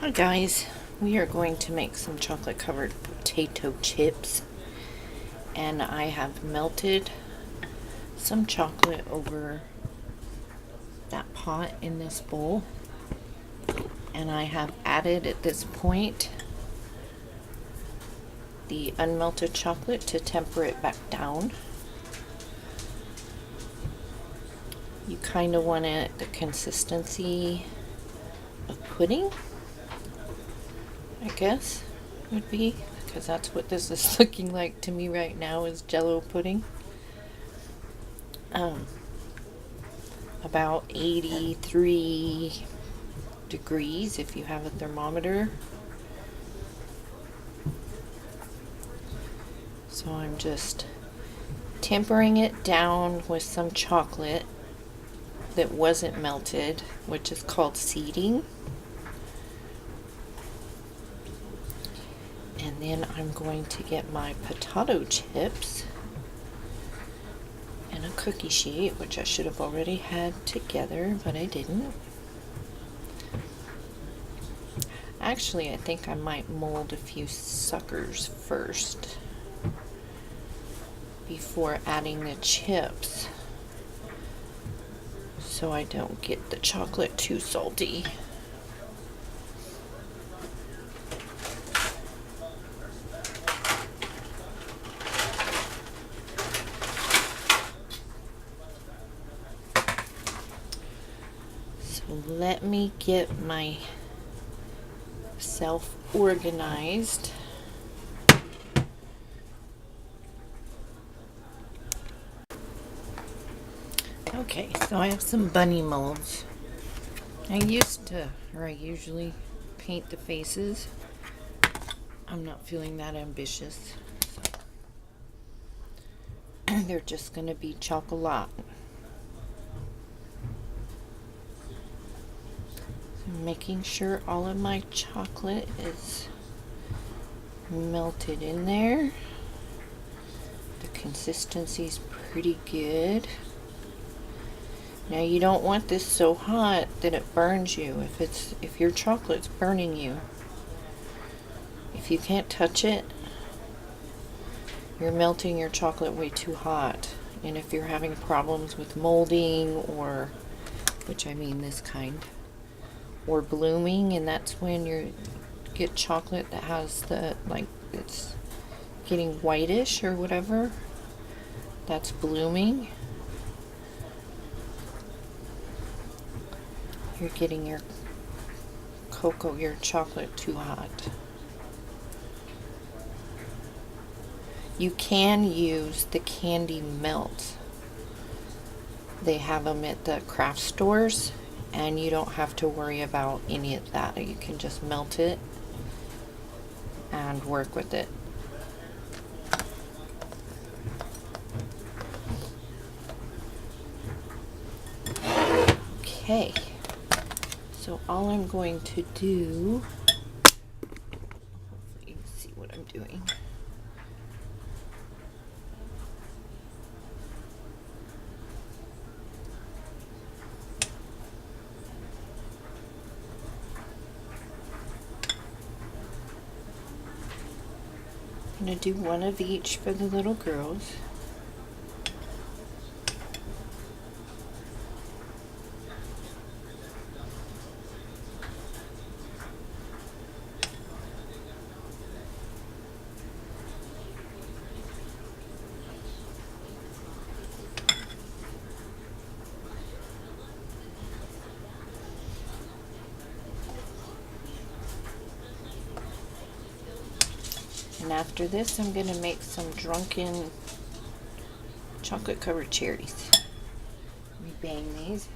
Hi guys, we are going to make some chocolate covered potato chips, and I have melted some chocolate over that pot in this bowl, and I have added at this point the unmelted chocolate to temper it back down. You kind of want it the consistency of pudding, I guess would be, because that's what this is looking like to me right now, is Jello pudding. About 83 degrees if you have a thermometer. So I'm just tempering it down with some chocolate that wasn't melted, which is called seeding. And then I'm going to get my potato chips and a cookie sheet, which I should have already had together, but I didn't. Actually, I think I might mold a few suckers first before adding the chips, so I don't get the chocolate too salty. So let me get myself organized. Okay, so I have some bunny molds. I usually paint the faces. I'm not feeling that ambitious. So they're just going to be chocolate. So making sure all of my chocolate is melted in there. The consistency's pretty good. Now you don't want this so hot that it burns you. If your chocolate's burning you, if you can't touch it, you're melting your chocolate way too hot. And if you're having problems with molding, or, which I mean this kind, or blooming, and that's when you get chocolate that has the, like, it's getting whitish or whatever, that's blooming. You're getting your chocolate too hot. You can use the candy melt. They have them at the craft stores, and you don't have to worry about any of that. You can just melt it and work with it. Okay. So all I'm going to do, hopefully you can see what I'm doing. I'm going to do one of each for the little girls. And after this, I'm going to make some drunken chocolate covered cherries. Let me bang these.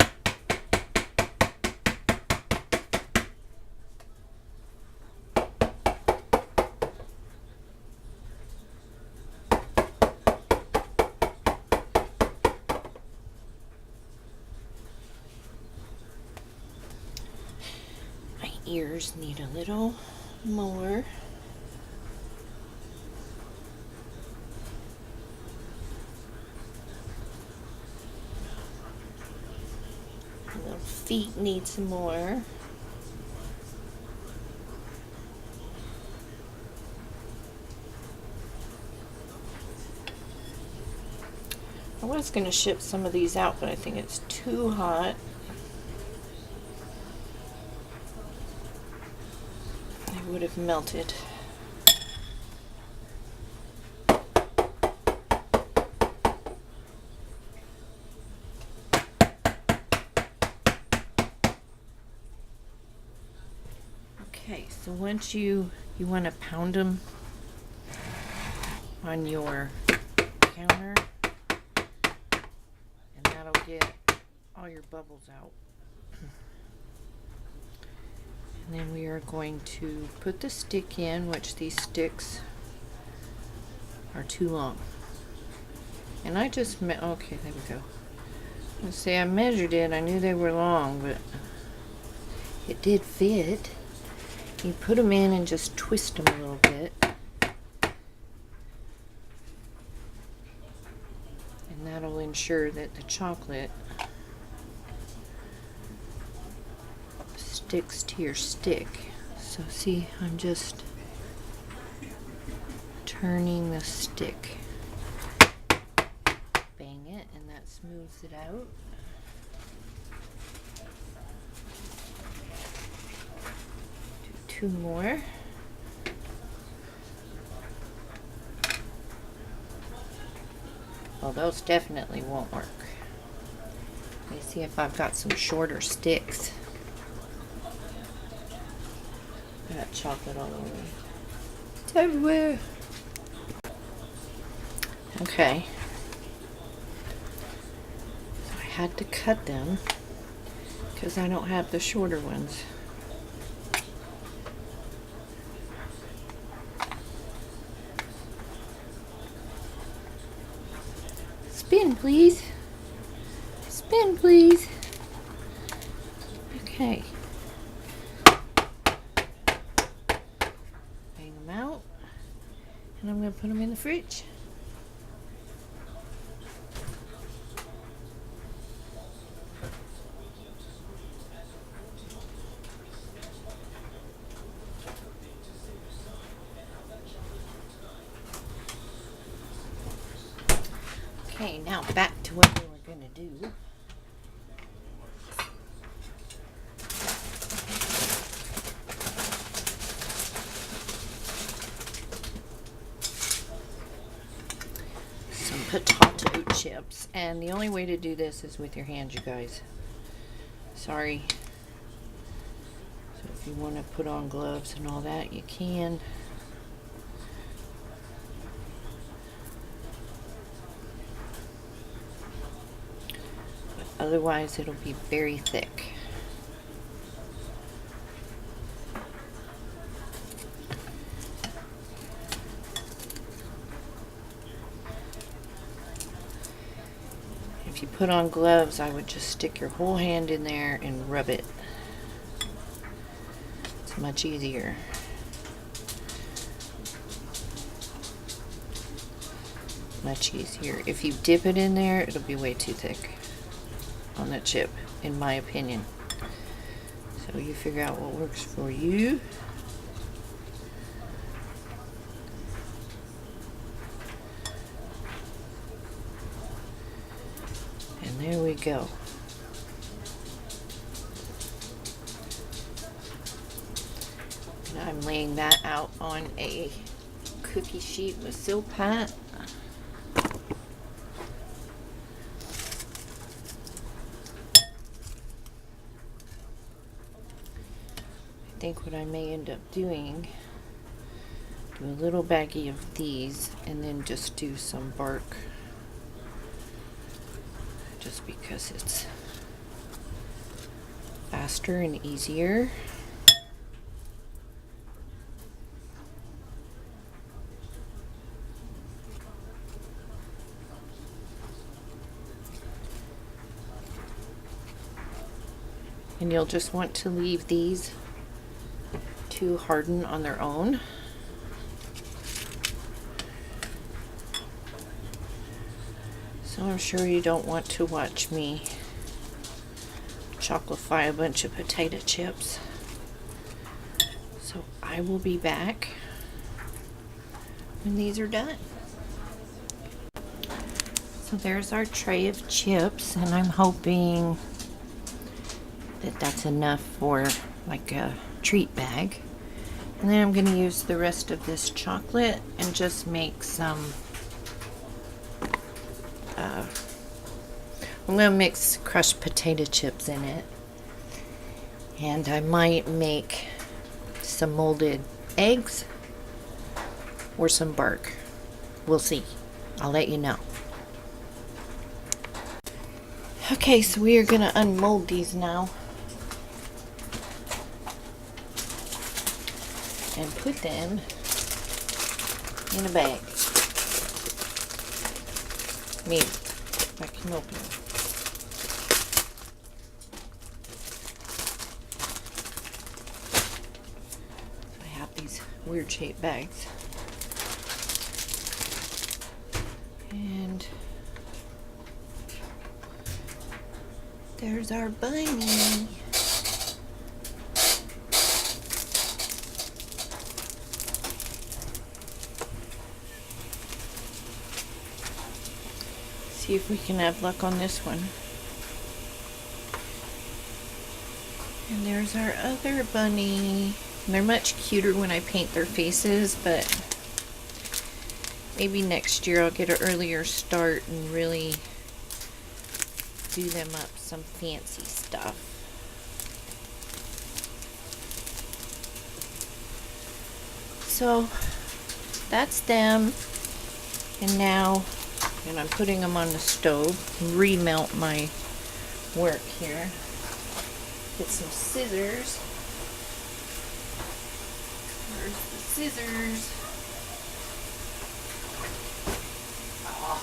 My ears need a little more. Feet need some more. I was going to ship some of these out, but I think it's too hot. They would have melted. Okay, so once you want to pound them on your counter, and that'll get all your bubbles out. And then we are going to put the stick in, which these sticks are too long. And I just okay, there we go. Let's see, I measured it. I knew they were long, but it did fit. You put them in and just twist them a little bit. And that'll ensure that the chocolate sticks to your stick. So see, I'm just turning the stick. Bang it, and that smooths it out. Two more. Well, those definitely won't work. Let me see if I've got some shorter sticks. I got chocolate all over. It's everywhere. Okay. So I had to cut them because I don't have the shorter ones. Spin, please. Spin, please. Okay. Bang them out. And I'm going to put them in the fridge. Okay, now back to what we were going to do. Some potato chips. And the only way to do this is with your hands, you guys. Sorry. So if you want to put on gloves and all that, you can. Otherwise, it'll be very thick. If you put on gloves, I would just stick your whole hand in there and rub it. It's much easier. Much easier. If you dip it in there, it'll be way too thick on the chip, in my opinion. So you figure out what works for you. And there we go. And I'm laying that out on a cookie sheet with silk pat. I think what I may end up doing, do a little baggie of these and then just do some bark, just because it's faster and easier. And you'll just want to leave these to harden on their own. So I'm sure you don't want to watch me chocolify a bunch of potato chips. So I will be back when these are done. So there's our tray of chips, and I'm hoping that that's enough for like a treat bag. And then I'm going to use the rest of this chocolate and just make some, I'm going to mix crushed potato chips in it. And I might make some molded eggs or some bark. We'll see. I'll let you know. Okay, so we are going to unmold these now and put them in a bag. Maybe if I can open them. So I have these weird shaped bags. And there's our bunny. See if we can have luck on this one. And there's our other bunny. And they're much cuter when I paint their faces, but maybe next year I'll get an earlier start and really do them up some fancy stuff. So that's them. And now, and I'm putting them on the stove, remelt my work here. Get some scissors. Where's the scissors? Oh.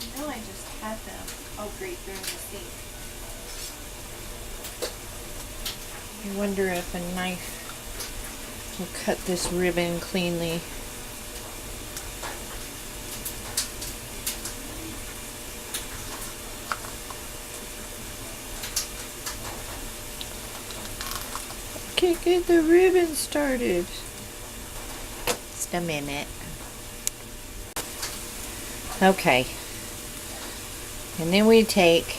I know I just had them. Oh great, they're in the sink. I wonder if a knife will cut this ribbon cleanly. Can't get the ribbon started. Just a minute. Okay. And then we take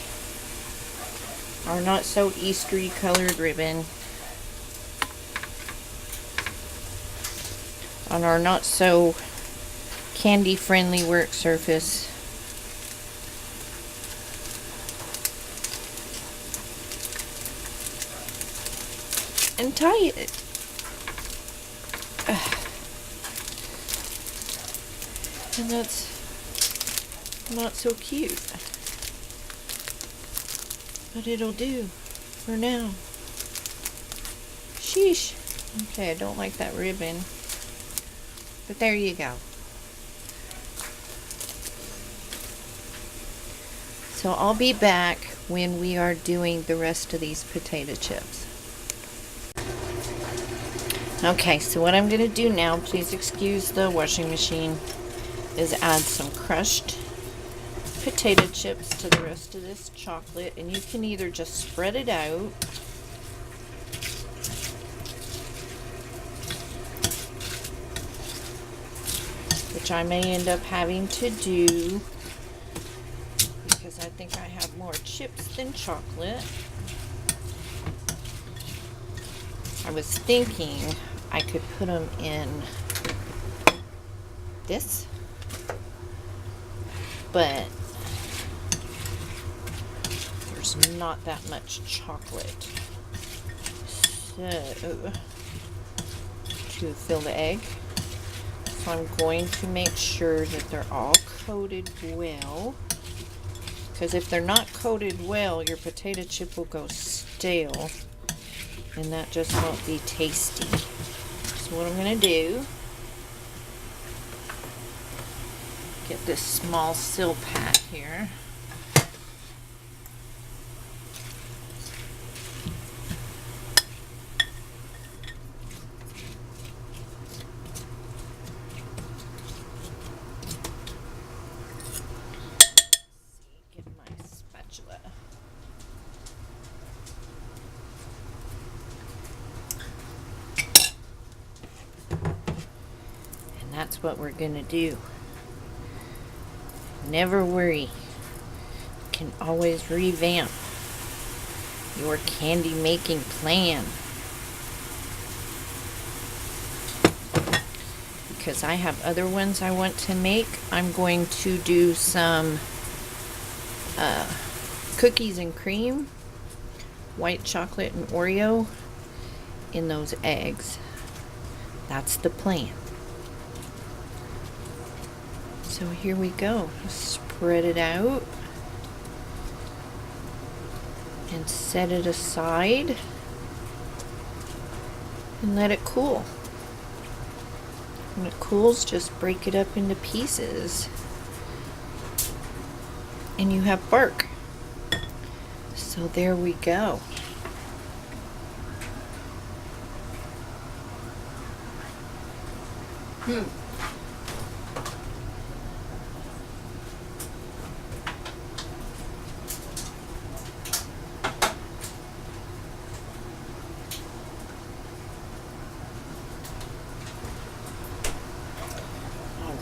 our not so Eastery colored ribbon on our not so candy friendly work surface. And tie it. And that's not so cute. But it'll do for now. Sheesh. Okay, I don't like that ribbon. But there you go. So I'll be back when we are doing the rest of these potato chips. Okay, so what I'm going to do now, please excuse the washing machine, is add some crushed potato chips to the rest of this chocolate. And you can either just spread it out, which I may end up having to do because I think I have more chips than chocolate. I was thinking I could put them in this, but there's not that much chocolate. So, to fill the egg, so I'm going to make sure that they're all coated well, because if they're not coated well, your potato chip will go stale, and that just won't be tasty. So what I'm going to do, get this small sill pad here. Get my spatula. And that's what we're going to do. never worry. You can always revamp your candy making plan. Because I have other ones I want to make. I'm going to do some cookies and cream, white chocolate and Oreo in those eggs. That's the plan. So here we go. Spread it out and set it aside and let it cool. When it cools, just break it up into pieces and you have bark. So there we go.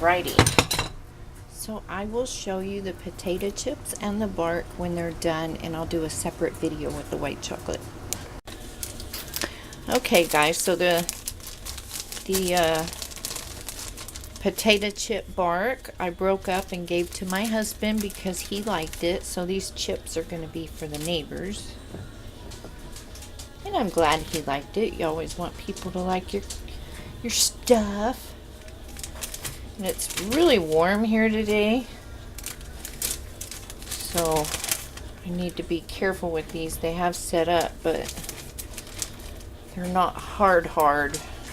Alrighty. So I will show you the potato chips and the bark when they're done, and I'll do a separate video with the white chocolate. Okay guys, so the potato chip bark I broke up and gave to my husband because he liked it. So these chips are going to be for the neighbors. And I'm glad he liked it. You always want people to like your stuff. And it's really warm here today. So I need to be careful with these. They have set up, but they're not hard.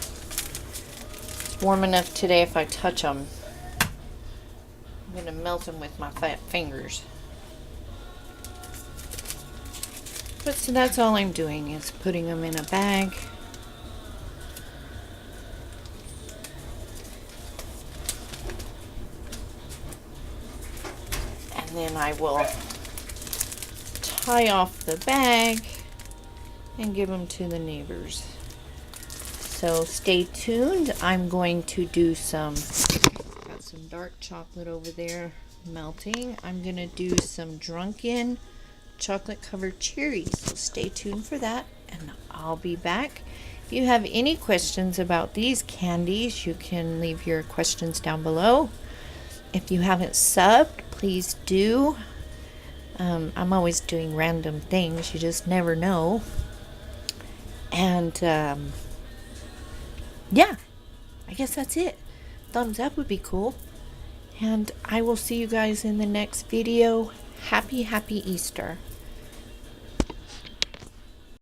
It's warm enough today if I touch them, I'm going to melt them with my fat fingers. But so that's all I'm doing is putting them in a bag. And then I will tie off the bag and give them to the neighbors. So stay tuned. I'm going to do got some dark chocolate over there melting. I'm going to do some drunken chocolate covered cherries. So stay tuned for that and I'll be back. If you have any questions about these candies, you can leave your questions down below. If you haven't subbed, please do. I'm always doing random things. You just never know. And yeah, I guess that's it. Thumbs up would be cool. And I will see you guys in the next video. Happy Easter.